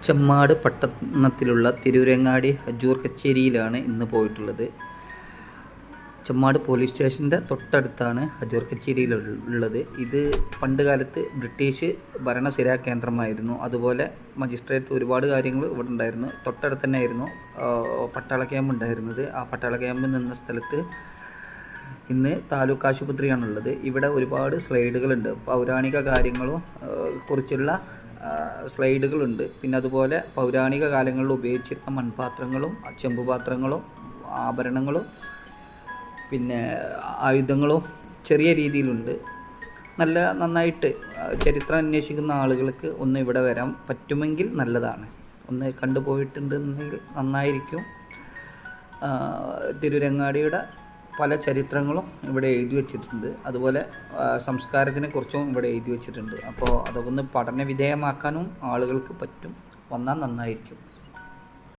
ചെമ്മാട് പട്ടണത്തിലുള്ള തിരൂരങ്ങാടി ഹജൂർ കച്ചേരിയിലാണ് ഇന്ന് പോയിട്ടുള്ളത്. ചെമ്മാട് പോലീസ് സ്റ്റേഷൻ്റെ തൊട്ടടുത്താണ് ഹജൂർ കച്ചേരിയിലുള്ളത്. ഇത് പണ്ട് കാലത്ത് ബ്രിട്ടീഷ് ഭരണസിരാ കേന്ദ്രമായിരുന്നു. അതുപോലെ മജിസ്ട്രേറ്റ് ഒരുപാട് കാര്യങ്ങൾ ഇവിടെ ഉണ്ടായിരുന്നു. തൊട്ടടുത്ത് തന്നെ ആയിരുന്നു പട്ടാള ക്യാമ്പ് ഉണ്ടായിരുന്നത്. ആ പട്ടാള ക്യാമ്പ് നിന്ന സ്ഥലത്ത് ഇന്ന് താലൂക്ക് ആശുപത്രിയാണുള്ളത്. ഇവിടെ ഒരുപാട് സ്ലൈഡുകളുണ്ട്, പൗരാണിക കാര്യങ്ങളും കുറിച്ചുള്ള സ്ലൈഡുകളുണ്ട്. പിന്നെ അതുപോലെ പൗരാണിക കാലങ്ങളിൽ ഉപയോഗിച്ചിരുന്ന മൺപാത്രങ്ങളും ചെമ്പുപാത്രങ്ങളും ആഭരണങ്ങളും പിന്നെ ആയുധങ്ങളും ചെറിയ രീതിയിലുണ്ട്. നന്നായിട്ട് ചരിത്രം അന്വേഷിക്കുന്ന ആളുകൾക്ക് ഒന്ന് ഇവിടെ വരാൻ പറ്റുമെങ്കിൽ നല്ലതാണ്. ഒന്ന് കണ്ടുപോയിട്ടുണ്ടെങ്കിൽ നന്നായിരിക്കും. തിരൂരങ്ങാടിയുടെ പല ചരിത്രങ്ങളും ഇവിടെ എഴുതി വച്ചിട്ടുണ്ട്. അതുപോലെ സംസ്കാരത്തിനെ കുറിച്ചും ഇവിടെ എഴുതി വച്ചിട്ടുണ്ട്. അപ്പോൾ അതൊക്കെ ഒന്ന് പഠന വിധേയമാക്കാനും ആളുകൾക്ക് പറ്റും. വന്നാൽ നന്നായിരിക്കും.